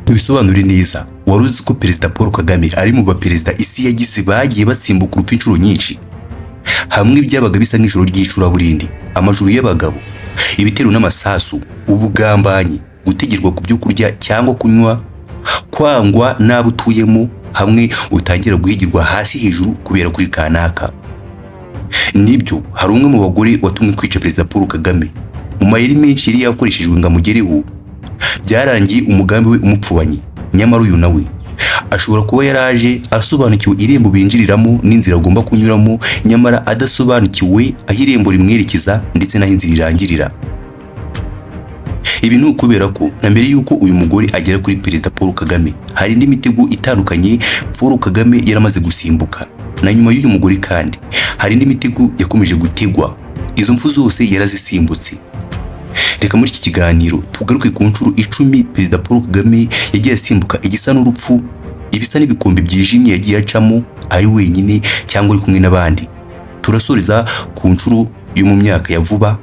Bisobanure neza, wari uzi ko Perezida Paul Kagame ari mu baperezida isi yagize bagiye basimbuka urupfu inshuro nyinshi? Hamwe byabaga bisa nk'ijoro ry'icuraburindi, amajuru y'abagabo, ibitero n'amasasu, ubugambanyi, gutegerwa ku byo kurya cyangwa kunywa, kwangwa n'abo utuyemo, hamwe utangira guhigirwa hasi hejuru kubera kuri kanaka. Nibyo, hari umwe mu bagore watumwe kwica Perezida Paul Kagame. Mu mayeri menshi yari yakoreshejwe ngo amugereho, byarangiye umugambi we umupfubanye. Nyamara uyu nawe ashobora kuba yaraje asobanukiwe irembo binjiriramo n'inzira agomba kunyuramo, nyamara adasobanukiwe aho irembo rimwerekeza ndetse n'aho inzira irangirira. Ibi ni ukubera ko na mbere y'uko uyu mugore agera kuri Perezida Paul Kagame, hari indi mitego itandukanye Paul Kagame yaramaze gusimbuka. Na nyuma y'uyu mugore kandi hari indi mitego yakomeje gutegwa. Izo mfu zose yarazisimbutse. Reka muri iki kiganiro tugaruke ku nshuro 10 Perezida Paul Kagame yagiye asimbuka igisa n'urupfu, ibisa n'ibikombe byijimye yagiye acamo ari wenyine cyangwa ari kumwe n'abandi. Turasoreza ku nshuro yo mu myaka ya vuba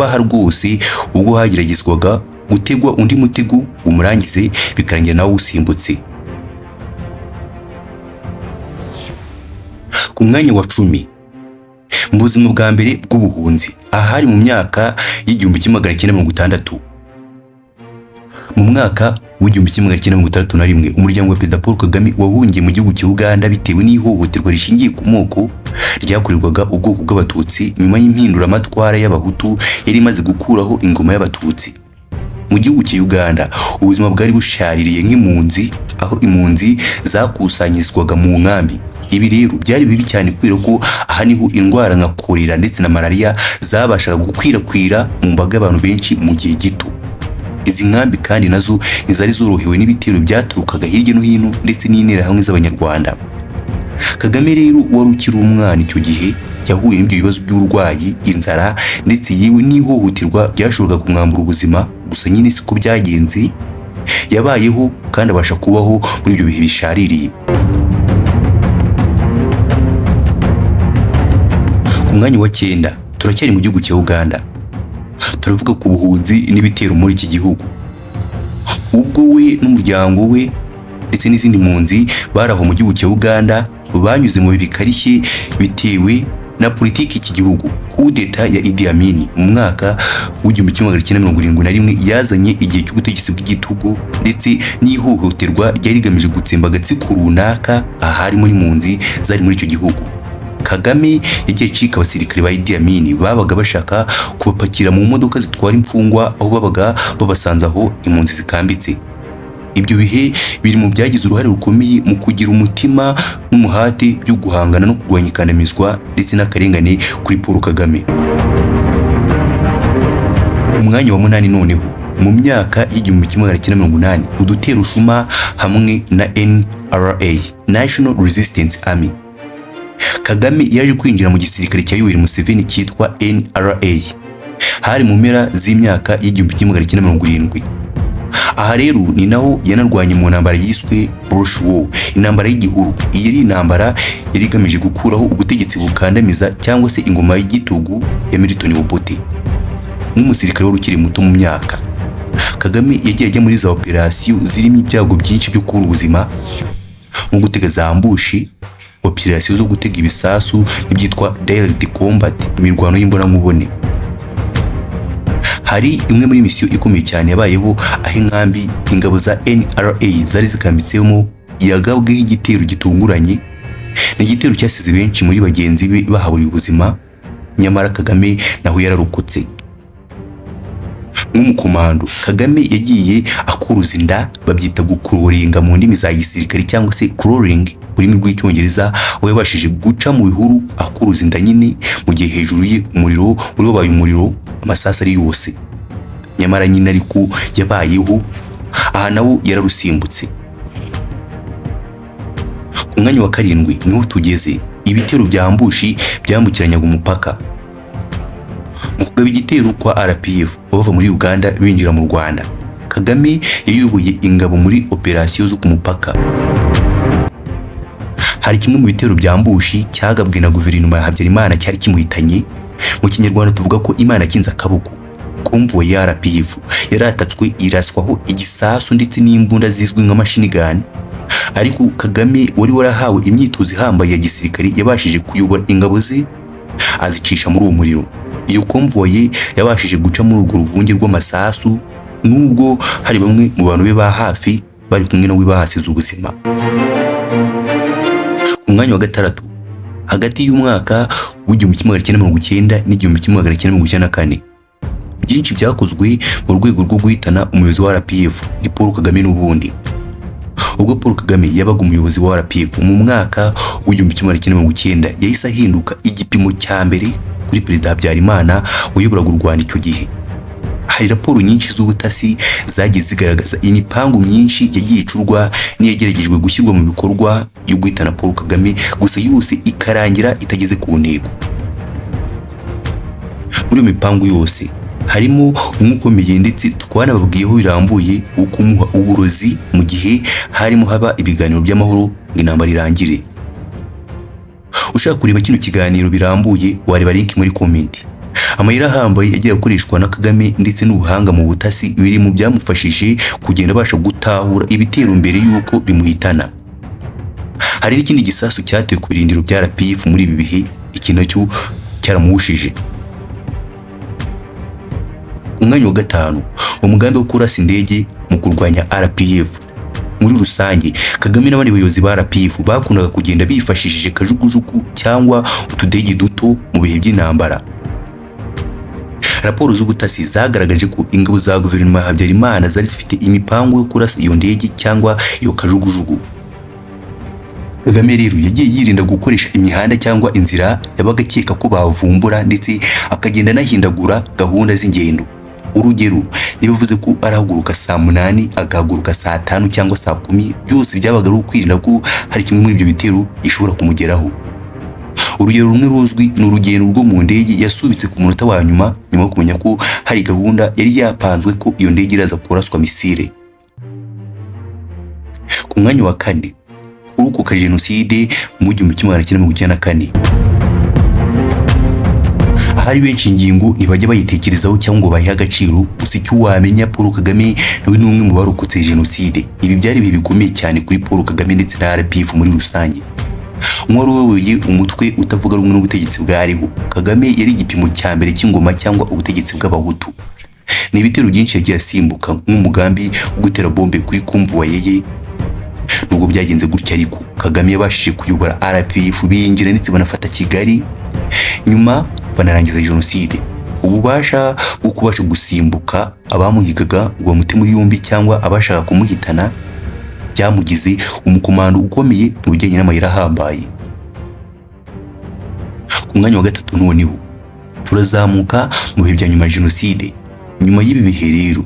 aha rwose, ubwo hageragezwaga gutegwa undi mutego umurangize bikarangira nawe usimbutse. Ku mwanya wa 10 mu buzima bwa mbere bw'ubuhunzi, ahari mu myaka y'1960. Mu mwaka w'1961 umuryango wa Perezida Paul Kagame wahungiye mu gihugu cya Uganda bitewe n'ihohoterwa rishingiye ku moko ryakorerwaga ubwoko bw'abatutsi nyuma y'impinduramatwara y'abahutu yari imaze gukuraho ingoma y'abatutsi. Mu gihugu cya Uganda ubuzima bwari bushaririye nk'impunzi, aho impunzi zakusanyirizwaga mu nkambi. Ibi rero byari bibi cyane kubera ko aha niho indwara nka kolera ndetse na malaria zabashaga gukwirakwira mu mbaga y'abantu benshi mu gihe gito. Izi nkambi kandi nazo nizari zorohewe n'ibitero byaturukaga hirya no hino ndetse n'interahamwe z'abanyarwanda. Kagame rero wari ukiri umwana icyo gihe yahuye n'ibyo bibazo by'urwayi, inzara ndetse yewe n'ihohoterwa byashoboraga kumwambura ubuzima. Gusa nyine siko byagenze, yabayeho kandi abasha kubaho muri ibyo bihe bishaririye. Ku mwanya wa 9 turacyari mu gihugu cya Uganda. Turavuga ku buhunzi n'ibitero muri iki gihugu. Ubwo we n'umuryango we ndetse n'izindi mpunzi baraho mu gihugu cya Uganda banyuze mu bikarishye bitewe na politiki iki gihugu. Kudeta ya Idi Amin mu mwaka w'1971 yazanye igihe cy'ubutegetsi bw'igitugu ndetse n'ihohoterwa ryari rigamije gutsemba agatsiko runaka ahari muri mpunzi zari muri icyo gihugu. Kagame yagiye cika abasirikare ba Idi Amin babaga bashaka kubapakira mu modoka zitwara imfungwa aho babaga babasanze aho impunzi zikambitse. Ibyo bihe biri mu byagize uruhare rukomeye mu kugira umutima n'umuhate byo guhangana no kurwanya ikandamizwa ndetse n'akarengane kuri Paul Kagame. Umwanya wa 8 noneho mu myaka y'1980 udutero ushuma hamwe na NRA, National Resistance Army. Kagame yaje kwinjira mu gisirikare cya Yoweri Museveni cyitwa NRA hari mu mpera z'imyaka y'1970. Aha rero ni naho yanarwanye mu ntambara yiswe Bush War, intambara y'igihuru. Iyi yari intambara yari igamije gukuraho ubutegetsi bukandamiza cyangwa se ingoma y'igitugu ya Milton Obote. Nk'umusirikare wari ukiri muto mu myaka, Kagame yagiye ajya muri za operasiyo zirimo ibyago byinshi byo kubura ubuzima, mu gutega za ambushi, operasiyo zo gutega ibisasu n'ibyitwa direct combat, imirwano y'imbonankubone. Hari imwe muri misiyo ikomeye cyane yabayeho aho inkambi ingabo za NRA zari zikambitsemo yagabweho igitero gitunguranye. Ni igitero cyasize benshi muri bagenzi be bahaburiye ubuzima, nyamara Kagame naho yararokotse. Nk'umukomando, Kagame yagiye akuruza inda, babyita gukuroringa mu ndimi za gisirikare cyangwa se crawling ururimi rw'icyongereza, aho yabashije guca mu bihuru akuruza inda nyine mu gihe hejuru ye umuriro uri wabaye umuriro, amasasa ari yose. Nyamara nyine ariko yabayeho, aha nawo yararusimbutse. Ku mwanya wa 7 niho tugeze. Ibitero bya ambushi byambukiranyaga umupaka. Mu kugaba igitero kwa RPF bava muri Uganda binjira mu Rwanda, Kagame yayoboye ingabo muri operasiyo zo ku mupaka. Hari kimwe mu bitero bya ambushi cyagabwe na guverinoma ya Habyarimana cyari kimuhitanye. Mu Kinyarwanda tuvuga ko Imana kinza akaboko. konvoyi ya RPF yaratatswe iraswaho igisasu ndetse n'imbunda zizwi nka machine gun, ariko Kagame wari warahawe imyitozo ihambaye ya gisirikare yabashije kuyobora ingabo ze azicisha muri uwo muriro. Iyo konvoyi yabashije guca muri urwo ruvunge rw'amasasu, nubwo hari bamwe mu bantu be ba hafi bari kumwe nawe bahasize ubuzima. Ku mwanya wa gatandatu, hagati y'umwaka w'1990 n'1994, byinshi byakozwe mu rwego rwo guhitana umuyobozi wa RPF ni Paul Kagame n'ubundi. Ubwo Paul Kagame yabaga umuyobozi wa RPF mu mwaka w'1990, yahise ahinduka igipimo cya mbere kuri Perezida Habyarimana wayoboraga u Rwanda icyo gihe. Hari raporo nyinshi z'ubutasi zagiye zigaragaza imipango myinshi yagiye icurwa n'iyageragejwe gushyirwa mu bikorwa yo guhitana Paul Kagame, gusa yose ikarangira itageze ku ntego. Muri iyo mipango yose harimo umukomeye ndetse twanababwiyeho birambuye ukumuha uburozi mu gihe harimo haba ibiganiro by'amahoro ngo intambara irangire. Ushaka kureba kino kiganiro birambuye wareba link muri comment. Amayira ahambaye yagiye akoreshwa na Kagame ndetse n'ubuhanga mu butasi biri mu byamufashije kugenda abasha gutahura ibitero mbere y'uko bimuhitana. Hari n'ikindi gisasu cyatewe ku birindiro bya RPF muri ibi bihe, iki nacyo cyaramuhushije. Umwanya wa gatanu, umugambi wo kurasa indege mu kurwanya RPF. Muri rusange Kagame n'abandi bayobozi ba RPF bakundaga kugenda bifashishije kajugujugu cyangwa utudege duto mu bihe by'intambara. Raporo z'ubutasi zagaragaje ko ingabo za guverinoma ya Habyarimana zari zifite imipango yo kurasa iyo ndege cyangwa iyo kajugujugu. Kagame rero yagiye yirinda gukoresha imihanda cyangwa inzira yabaga akeka ko bavumbura, ndetse akagenda anahindagura gahunda z'ingendo. Urugero, niba bivuze ko arahaguruka saa 8 agahaguruka saa 5 cyangwa saa 10, byose byabaga ari ukwirinda ko hari kimwe muri ibyo bitero gishobora kumugeraho. Urugero rumwe ruzwi ni urugendo rwo mu ndege yasubitse ku munota wa nyuma yo kumenya ko hari gahunda yari yapanzwe ko iyo ndege iraza kuraswa misile. Ku mwanya wa kane, kurukuka jenoside mu 1994. Ahari benshi ingingo ntibajya bayitekerezaho cyangwa ngo bayihe agaciro, gusa icyo wamenya Paul Kagame nawe ni umwe mu barokotse jenoside. Ibi byari bihe bikomeye cyane kuri Paul Kagame ndetse na RPF muri rusange. Umwaroyoboye umutwe utavuga rumwe n'ubutegetsi bwariho. Kagame yari igipimo cya mbere cy'ingoma cyangwa ubutegetsi bw'abahutu. Ni ibitero byinshi yagiye asimbuka nk'umugambi wo gutera bombe kuri konvoyi ye. Nubwo byagenze gutya ariko Kagame yabashije kuyobora RPF binjira ndetse banafata Kigali, nyuma banarangiza jenoside. Ububasha bwo kubasha gusimbuka abamuhigaga ngo bamute muri yombi cyangwa abashaka kumuhitana byamugize umukomando ukomeye mu bijyanye n'amayira ahambaye. Ku mwanya wa gatatu noneho turazamuka mu bihe bya nyuma ya jenoside. Nyuma y'ibi bihe rero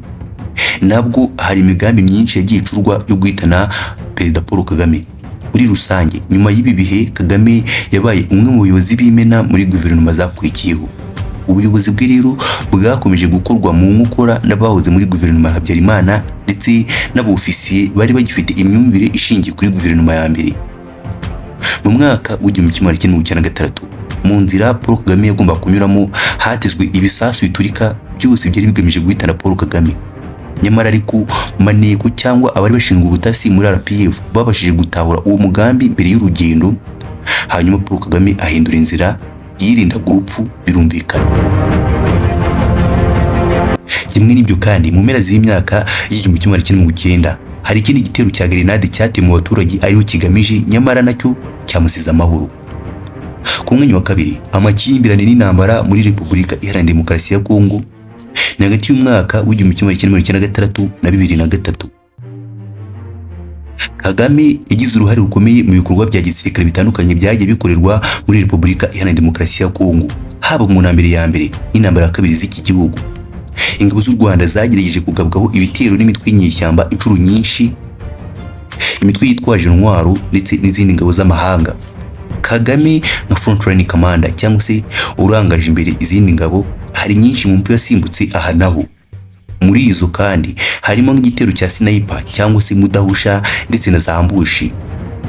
nabwo hari imigambi myinshi yagiye icurwa yo guhitana Perezida Paul Kagame. Muri rusange nyuma y'ibi bihe Kagame yabaye umwe mu bayobozi b'imena muri guverinoma zakurikiyeho. Ubuyobozi bwe rero bwakomeje gukorwa mu nkokora n'abahoze muri guverinoma ya Habyarimana ndetse n'abofisiye bari bagifite imyumvire ishingiye kuri guverinoma ya mbere. Mu mwaka w'1993 mu nzira Paul Kagame yagomba kunyuramo hatezwe ibisasu biturika, byose byari bigamije guhitana Paul Kagame. Nyamara ariko maneko cyangwa abari bashinzwe ubutasi muri RPF babashije gutahura uwo mugambi mbere y'urugendo, hanyuma Paul Kagame ahindura inzira yirinda urupfu birumvikana. Kimwe n'ibyo kandi mu mpera z'imyaka y'1990 hari ikindi gitero cya grenade cyatewe mu baturage ariho kigamije, nyamara nacyo cyamusize amahoro. Ku mwanya wa kabiri, amakimbirane n'intambara muri Repubulika Iharanira Demokarasi ya Kongo ni hagati y'umwaka w'1996 na 2003. Kagame yagize uruhare rukomeye mu bikorwa bya gisirikare bitandukanye byagiye bikorerwa muri Repubulika Iharanira Demokarasi ya Kongo, haba mu ntambara ya mbere n'intambara ya kabiri z'iki gihugu. Ingabo z'u Rwanda zagerageje kugabwaho ibitero n'imitwe y'inyeshyamba inshuro nyinshi, imitwe yitwaje intwaro ndetse n'izindi ngabo z'amahanga. Kagame nka frontline commander cyangwa se urangaje imbere izindi ngabo, hari nyinshi mu mvu yasimbutse aha naho. Muri izo kandi harimo nk'igitero cya sniper cyangwa se mudahusha ndetse na zambushi.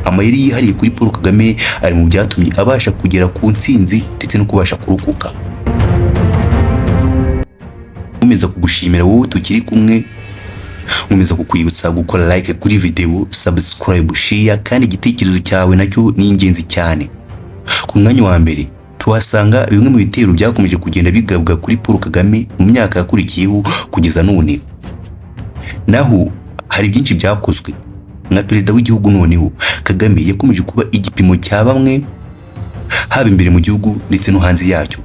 Amayeri yihariye kuri Paul Kagame ari mu byatumye abasha kugera ku ntsinzi ndetse no kubasha kurukuka. nkomeza kugushimira wowe tukiri kumwe, nkomeza kukwibutsa gukora like kuri video, subscribe, share, kandi igitekerezo cyawe nacyo ni ingenzi cyane. Ku mwanya wa mbere tuhasanga bimwe mu bitero byakomeje kugenda bigabwa kuri Paul Kagame mu myaka yakurikiyeho kugeza none. Naho hari byinshi byakozwe. Nka perezida w'igihugu noneho Kagame yakomeje kuba igipimo cya bamwe, haba imbere mu gihugu ndetse no hanze yacyo.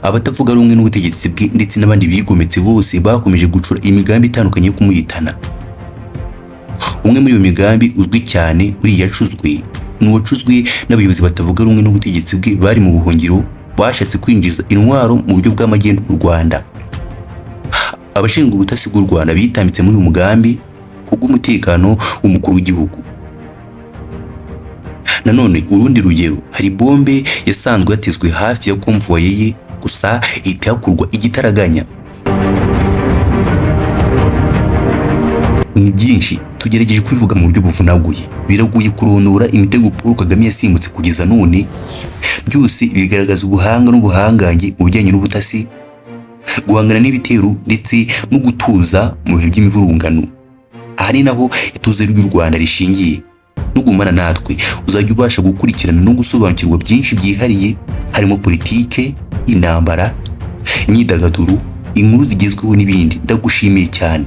Abatavuga rumwe n'ubutegetsi bwe ndetse n'abandi bigometse bose bakomeje gucura imigambi itandukanye yo kumuhitana. Umwe muri iyo migambi uzwi cyane yacuzwe n'uwacuzwe n'abayobozi batavuga rumwe n'ubutegetsi bwe bari mu buhungiro, bashatse kwinjiza intwaro mu buryo bw'amagendu mu Rwanda. Abashinzwe ubutasi bw'u Rwanda bitambitse muri uyu mugambi kubw'umutekano w'umukuru w'igihugu. Nanone urundi rugero, hari bombe yasanzwe yatezwe hafi ya konvoye ye, gusa ihita hakurwa igitaraganya. Ni byinshi tugerageje kwivuga mu buryo buvunaguye, biraguye kurondora imitego Paul Kagame yasimbutse kugeza none. Byose bigaragaza ubuhanga n'ubuhangange mu bijyanye n'ubutasi, guhangana n'ibitero ndetse no gutuza mu bihe by'imivurungano. Aha ni naho ituze ry'u Rwanda rishingiye. Nugumana natwe uzajya ubasha gukurikirana no gusobanukirwa byinshi byihariye, harimo politike, intambara, imyidagaduro, inkuru zigezweho n'ibindi. Ndagushimiye cyane.